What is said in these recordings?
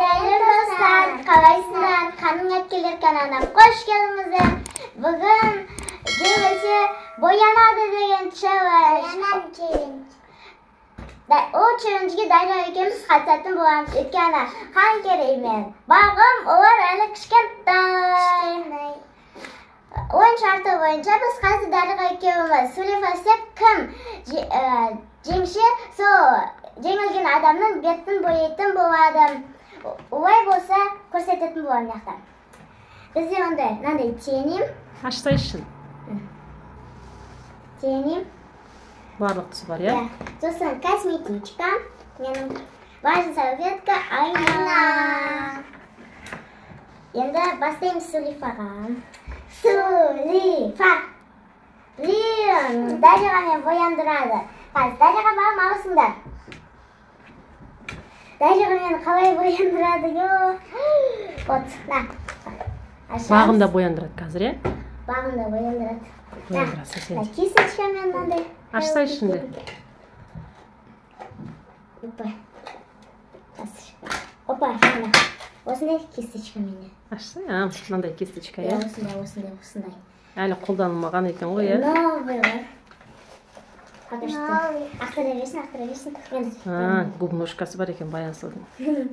Değerli dostlar, kalaysınlar, kanın etkiler kanalına hoş geldiniz. Bugün cümlesi boyanады деген challenge. Boyanады challenge. O challenge'ga Daryo ikimiz қатысатын боламыз. Өйткені қан кереймен. Бағым олар әлі кішкентай. Oyun şartı boyunca biz қазір Daryo ikimiz сөйлесек кім жеңсе сол жеңілген адамның бетін бояйтын болады. Олай болса көрсететін боламын яқтан. Бізде ондай мынандай теним. Ашсайшын. Теним. Барлық түсі бар, иә? Сосын косметичка. Менің важный салфетка айна. Енді бастаймыз Сулифаға. Сулифа. Блин, Дарьяға мен бояндырады. Қазір Дарьяға бағым алысыңдар. Дарьяға мені қалай бояндырады, ё. Вот, на. Бағымда бояндырады қазір, иә? Бағымда бояндырады. Бояндырасы сен. Кисточкамен мынандай. Ашсайшын де. Опа, мына. Осындай кисточкамен. Ашсай, мынандай кисточка, иә? Осындай. Әлі қолданылмаған екен ғой, иә? Новый ғой. Ақтара берсін. Губножкасы бар екен Баянсылдың.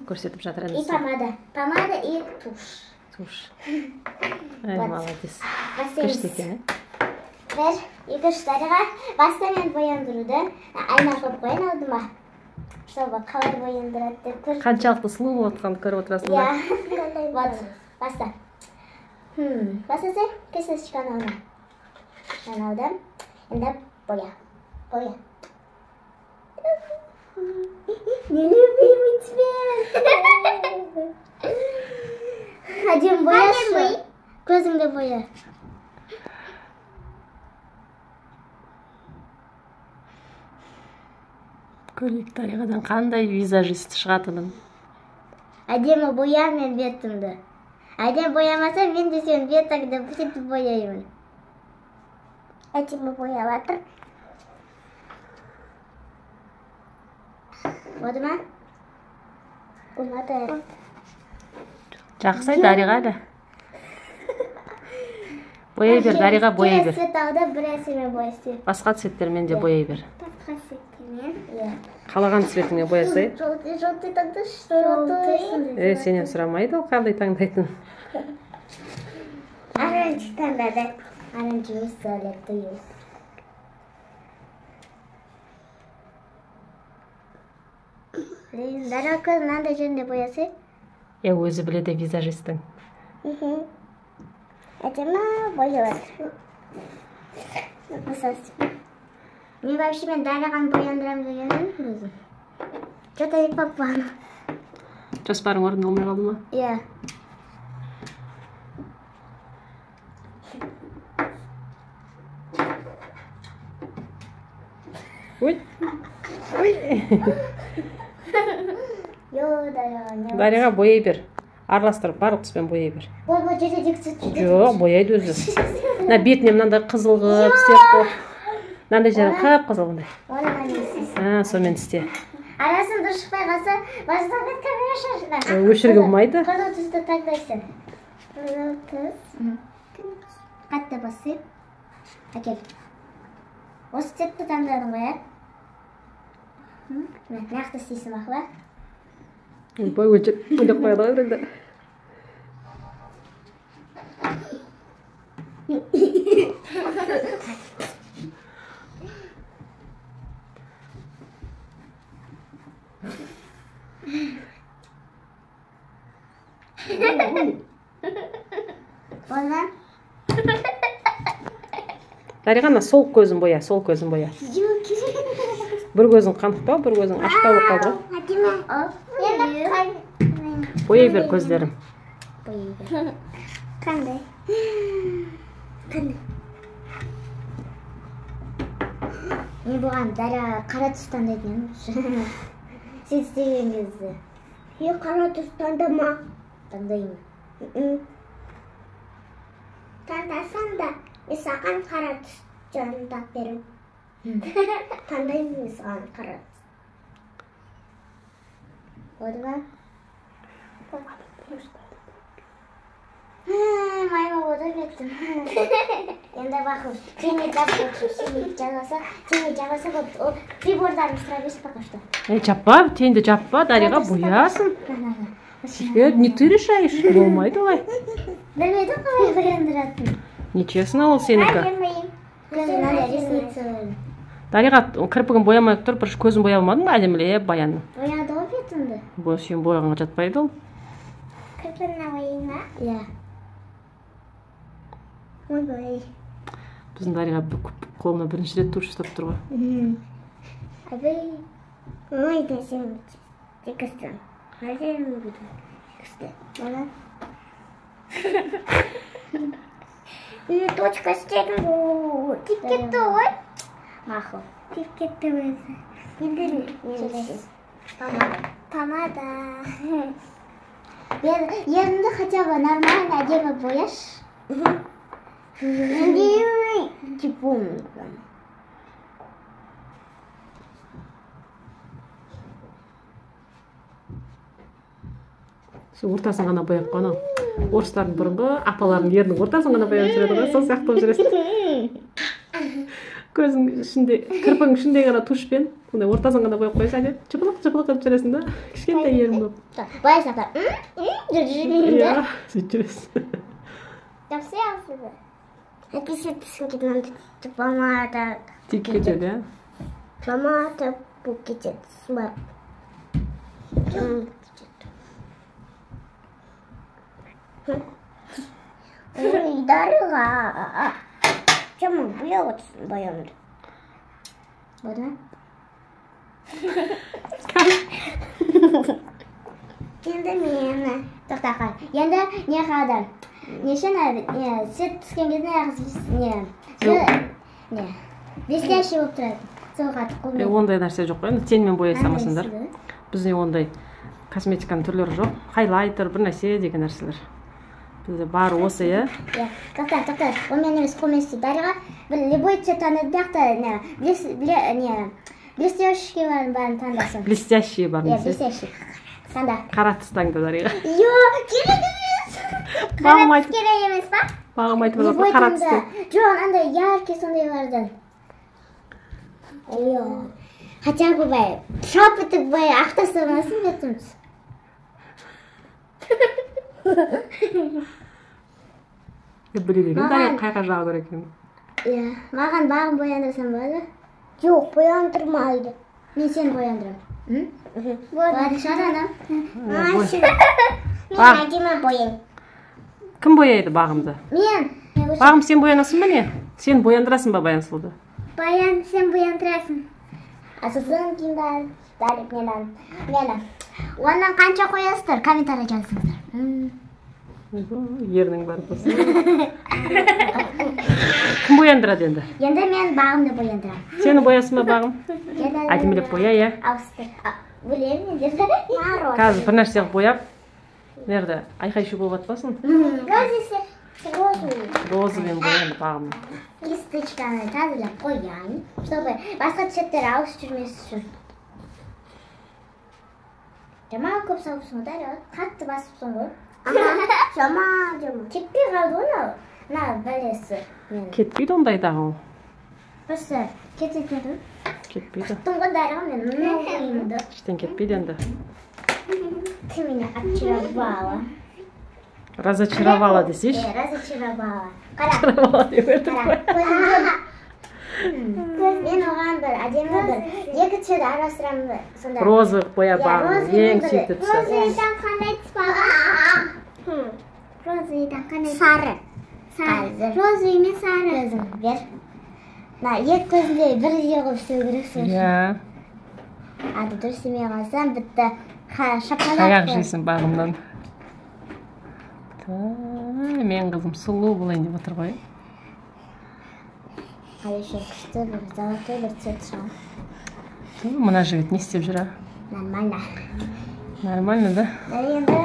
Көрсетіп жатыр И әнесі. помада. Помада и тушь. Туш. Ай, молодец. Бастаймыз. Күшті екен, Бір, екі, үш Дарьяға бастаймын бояндыруды. Айна қойып қойын алдыма. Чтобы қалай бояндырады деп көр. Қаншалықты сұлу болып отқанды көріп отырасың ба? Иә. Вот, баста. Бастасай, кисточканы алдым. Мынаны алдым. Енді боя. Нелюбимый цвет. Один бояшы. Көзіңді боя. Көрейік Дариғадан қандай визажист шығатынын. Әдемі боя мен бетімді. Әдемі боямаса мен де сен бетіңді бүйтіп бояймын. Әдемі бояп жатыр. Болды ма? Ұнады. Жақсы Дариға әлі. Бояй бер, Дариға бояй бер. Цвет алды, бір әсеме боясты. Басқа цветтермен де бояй бер. Басқа цветтермен? Иә. Қалаған цветіңе боясай. Желтый таңдаш. Желтый. Сенен сұрамайды ол қандай таңдайтын. Оранж таңдады. Оранж емес туалетті ес. Дарья көз мынандай жерінде боясай. Өзі біледі визажистің. Әдемі бояды. Мен вообще мен Дарьяны бояндырамын дегенмін өзім. Что-то не попало. Жоспарың орындалмай қалды ма? Иә. Ой. Дариға бояй бер. Араластырып барлық түспен бояй бер. Ой, жерде цвет. Жоқ, бояйды өзі. Мына бетіне мынандай қызыл қып істеп қой. Мынандай жері қып-қызыл мындай. Оны мәнесіз. Сонымен істе. Арасын дұрыс шықпай қалса, басқа бетке өшірші. Өшіруге болмайды. Қызыл түсті таңдайсың. Қызыл түс. Қатты басып. Әкел. Осы цветті таңдадың ғой, ә? Нақты істейсің бақыла. Бой өшір. Ойлап қояды ғой біріңді. Болды? Дариға сол көзін боя, сол көзін боя. Бір көзін қанықтау, бір көзін ашықтау болып қалды ғой. Бояй бер көздерін. Қандай? Мен бұған Дарья қара түс таңдайтын едім. Сен істеген кезде. Қара түс таңдама. Таңдаймын. Таңдасаң да, мен саған қара түс таңдап беремін. Таңдаймын мен саған қара түс. Болды ма? Mayma o'rab ketdim. Endi vaqt. Seni jabasa bo'pti. O keyboarddan istirab qo'yishdi. Жаппа, теңді жаппа, Дариға боясын. Не ты решаешь, болмайды олай. Білмейді қалай бояндыратын. Нечестно ол сенікі. Дариға кірпігін боямай тұрып, бір көзін боя алмадың ба әдемілеп баянның? Бояды ғой бетімді. Сен бояғанға жатпайды ол. Кірпігіне бояйын ба? Иә. Ой, бояй. Біздің Дариға қолына бірінші рет туш ұстап тұр ғой. Абай. Ой, да сен текістің. Әжем бүді. Кісті. Бала. Точка істедің ғой. Тип кетті ғой. Мақұл. Тип кетті өзі. Енді помада. Ерінді хотя бы нормально әдемі бояш. Енді типом. Ортасын ғана бояп қана. Орыстардың бұрынғы апалардың ерінің ортасын ғана бояп жүреді ғой, сол сияқты болып жүресің. Көзің ішінде, кірпің ішінде ғана тушпен, сондай ортасын ғана бояп қойса, жыпылық қылып жүресің да, кішкентай ерің болып. Боясың да. Иә, сөйтіп жүресің. Жақсы ясызы. Әкесі түсін кетіп помада. Тиіп кетеді, иә? Помада бұл кетеді, сұлап. Ой, Дариға. Жаман бояп отырсың баянды. Болды ма? Енді мені. Тоқта қай. Енді не қадам? Неше свет түскен кезде блестящий болып тұрады. Сол қатып қолмен. Ондай нәрсе жоқ қой, теңмен бояй салмасыңдар. Бізде ондай косметиканың түрлері жоқ. Хайлайтер, бір нәрсе деген нәрселер. Бізде бар осы, иә? Тоқта. Онымен емес қолмен істейді. Дариға бір любой цвет таңдайды, блестящий барын таңдасын. Блестящий бар Иә, блестящий. Таңда. Қара тыстаңды, Дариға. Керек емес. Қара түс керек емес па? Бағым айтып отыр, қара түсті. Жоқ, андай яркий сондайлардан. Хотя бы бай, шапытып бай ақтасырмасын бетіміз. Біледі, Дариға қайқа жағы көрек екен. Иә, маған бағым бояндырсам болады? Жоқ, бояндырмайды. Мен сені бояндырам. Болады, шаранам. Мен әдемі бояйын. Кім бояйды бағымды? Мен. Бағым, сен боянасың ба не? Сен бояндырасың ба Баянсұлуды? Баян, сен бояндырасың. Сосын кейін Дарик мені. Онан қанша қоясыздар? Комментария жазыңыздар. Ерінің бар болсын. Кім бояндырады енді? Енді мен бағымды бояндырам. Сені боясың ба бағым? Әдемілеп боя, иә? Ауысты. Білемін енді. Қазір бір нәрсе қылып бояп, nerede? Айқай-шу болып атпасын? Розовым боян бағым. Кисточканы тазалап қояйын, чтобы басқа цветтер ауысып жүрмес үшін. Жаман көп салыпсың ғой, қатты басыпсың ғой. Жаман. Кетпей қалды ғой, мына бәлесі. Кетпейді ондайдағы ол. Просто кететмеді. Кетпейді. Қыттым ғой Дариға мен мұнда. Іштен кетпейді енді. Ты меня очаровала. Разочаровала десейші? Разочаровала. Очаровала деп өтіп қой. Мен оған бір әдемі бір екі цвет араластырамын сонда. Розы боя бағым, ең сүйікті түсі. Розыдан қандай түс бағым? Розыдан қандай? Сары. Розы емес сары. Көзім бер. Екі көзінде бірдей қылып істеу керексің. Иә. Ады дұрыс емей қалсам бітті. Шапалақ. Аяқ жейсің бағымнан. Мен қызым сұлу болайын деп отыр ғой. Әлешен күшті бір золотой бір цвет шығар. Мына жігіт не істеп жүр? Нормально. Нормально, да? Енді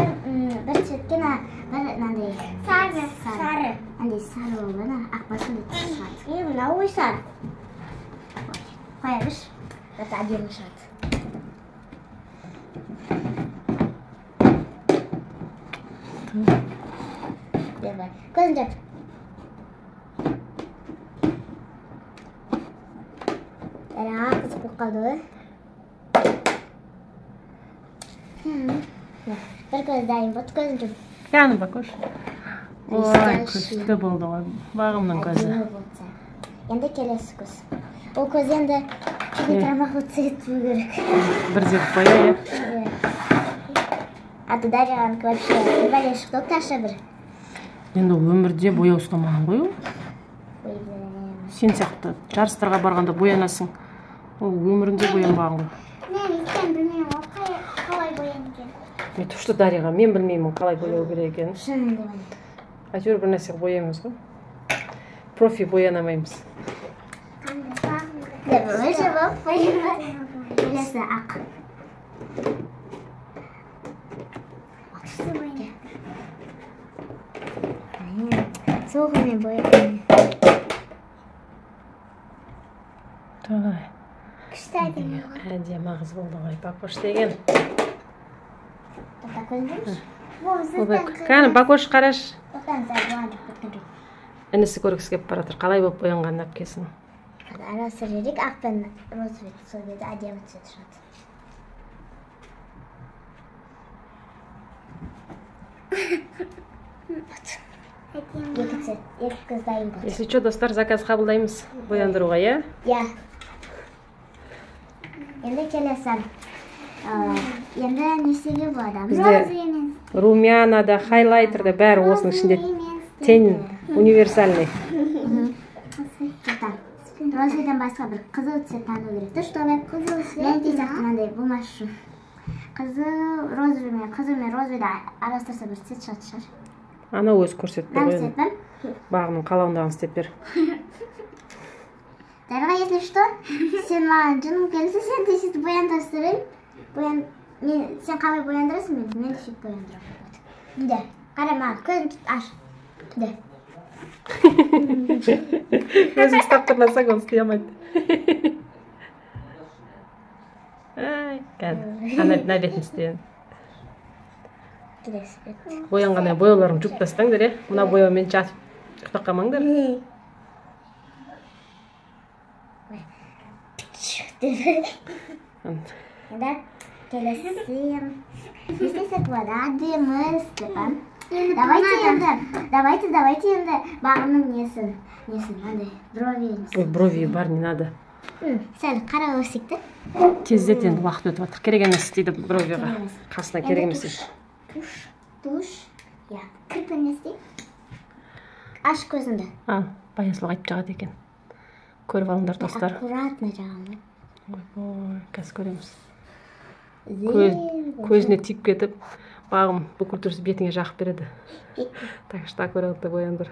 бір цветке мынандай сары. Андай сары болды, ақбасындай түс шығады. Мынау ой сары. Қоя біш. Заты әдемі шығады. Көзін жап. Қызық болып қалды ғой. Бір көз дайын болды, көзін жап. Яны Бакош. Ой, күшті болды ғой. Бағымның көзі. Енді келесі көз. Ол көз енді килограммақ цвет болу керек. Бір зет боя, е? Аты Дарияның вообще бәле шықты, таша бір. Енді өмірде боя ұстамаған ғой? Сен сияқты жарыстарға барғанда боянасың. Ол өмірінде боянбаған ғой. Мен екен білмеймін, ол қалай боян екен. Мен тұшты Дарияға, мен білмеймін қалай бояу керек екен. Шынымен де бәле. Әйтеуір бір нәрсе боямыз ғой. Профи боянамаймыз. Өзі болып боянбайды. Келесі ақ. Соғымен бояйын. Той. Күшті әдемі ғой. Әдемі қыз болды ғой, Бакош деген. Тоқта көзін жүрміш? Кәні, Бакош қараш. Тоқтан сәл болған жоқ көткен жоқ. Інісі көргісі кеп баратыр. Қалай болып боянғанын әпкесін. Арасы жерек ақ пен розовый сол кезде әдемі түседі шығады. Екі цвет, екі көз дайын болды. Если что, достар, заказ қабылдаймыз бояндыруға, е? Иә. Енді келесі. Енді несеге болады? Бізде румяна да, хайлайтер да бәрі осының ішінде тең универсальный. Розовыйдан басқа бір қызыл цвет тану керек. Чтобы қызыл цвет мен тез ақтынандай болмас үшін. Розовый мен розовыйда арастырса бір цвет шығады шығар. Ана өз көрсетті ғой. Цвет бен? Бағының қалауындағын істеп бер. Дарға, если что, сен маған жыным келсе, сен де сөйтіп бояндырсырын. Сен қалай бояндырасың, мен де сөйтіп бояндырам. Де, қара маған, көзін аш. Де. Өзің ұстап тұрмасаң, ол істей алмайды. Ай, кәді. Ана бетін істейін. Келесі бет. Боянғандай бояуларын жұп тастаңдар, е? Мына бояумен жатып ұйықтап қалмаңдар. Енді келесі. Не істесек болады? Әдемі істепен. Давайте енді бағымның несін, брови. Брови бар, не надо. Сәл қара өсекті. Тездет енді уақыт өтіп жатыр. Керек емес дейді бровиға. Қасына керек емес. Туш. Я, кірпін не істей? Аш көзіңді. Баясылық айтып жағады екен. Көріп алыңдар, достар. Аккуратно жағамын. Ой, қазір көреміз. Көзіне тиіп кетіп, бағым бүкіл түрсі бетіңе жақып береді. Так что аккуратно бояндыр.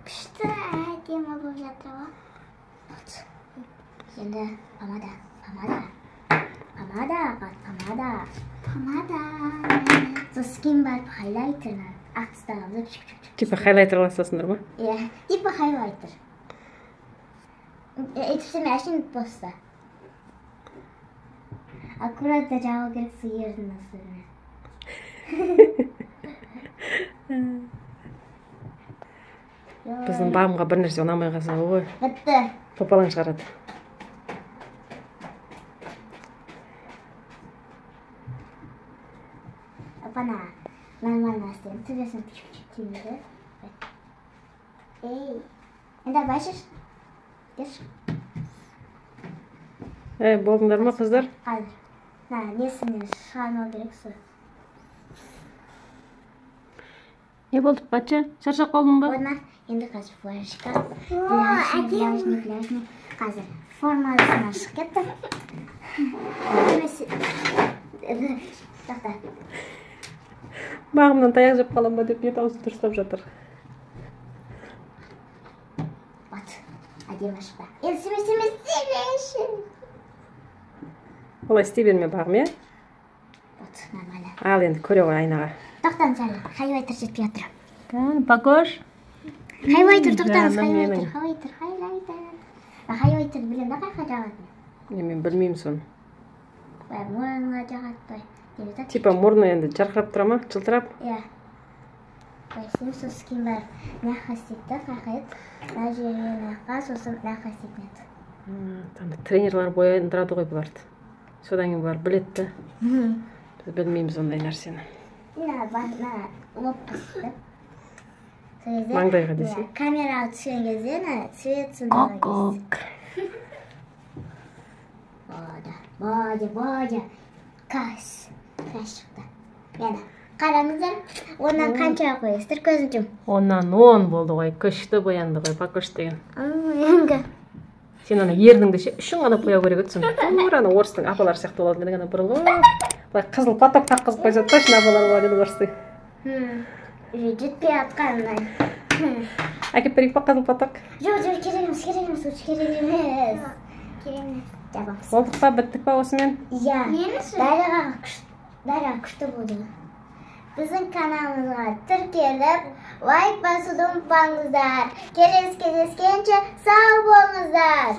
Күшті әдемі болып жатыр ғой. Енді помада. Сол скин барып хайлайтерна. Ақ тұстағымды. Типа хайлайтер аласасыңдар ма? Иә, типа хайлайтер. Етіпсеме әшін поста. Аккуратно жағу керек сүйердің насырына. Біздің бағымға бір нәрсе ұнамай қалса ғой. Бітті. Топалаң шығарады. Апана, нормально істейін. Төбесін түймеді. Ей, енді байшыш. Деш. Болдыңдар ма, қыздар? Қазір. Несіне шығармау керек сол. Не болды, бача? Шаршап қалдың ба? Болма, енді қазір флажка. Пляжный. Қазір формасына шығып кетті. Тоқта. Бағымнан таяқ жеп қалам ба деп бет аузы дұрыстап жатыр. Вот, әдемі шықпа. Енді семеш. Олай істей берме бағым, е? Вот, нормально. Ал енді көре ғой айнаға. Тоқтан сәл, хайлайтер жетпей жатыр. Бакош. Хайлайтер, тоқтаңыз, хайлайтер білем, да қайқа жағатын? Мен білмеймін соны. Мойынға жағатпай. Типа мұрны енді жарқырап тұра ма, жылтырап? Иә. Байсың сосын кейін бар. Мына істейді, қақайды. Мына жеріне ақа, сосын мына істейді. Тренерлар бояндырады ғой бұларды. Содан кейін бұлар білетті. Біз білмейміз ондай нәрсені. Мына лопқа Маңдайға десе. Камераға түскен кезде, цвет сондай кезде. Бада. Кас шықты. Яна, қараңыздар, оннан қанша қойыстыр, көзін жүм. Оннан 10 болды ғой, күшті боянды ғой, пакош деген. Енгі. Сен ана ерніңді үшін ғана бояу керек өтсін. Тура ана орыстың апалар сияқты болады, мен ғана бұрылып. Былай қызыл поток таққызып қойса точно апалар болады еді орыстың. Жетпей атқанынан. Әкеп берейік па қызыл поток? Жоқ, керек емес. Жабамыз. Болдық па, біттік па осымен? Иә, Дарьяға күшті болды. Біздің каналымызға тіркеліп, лайк басуды ұмытпаңыздар. Келесі кездескенше сау болыңыздар.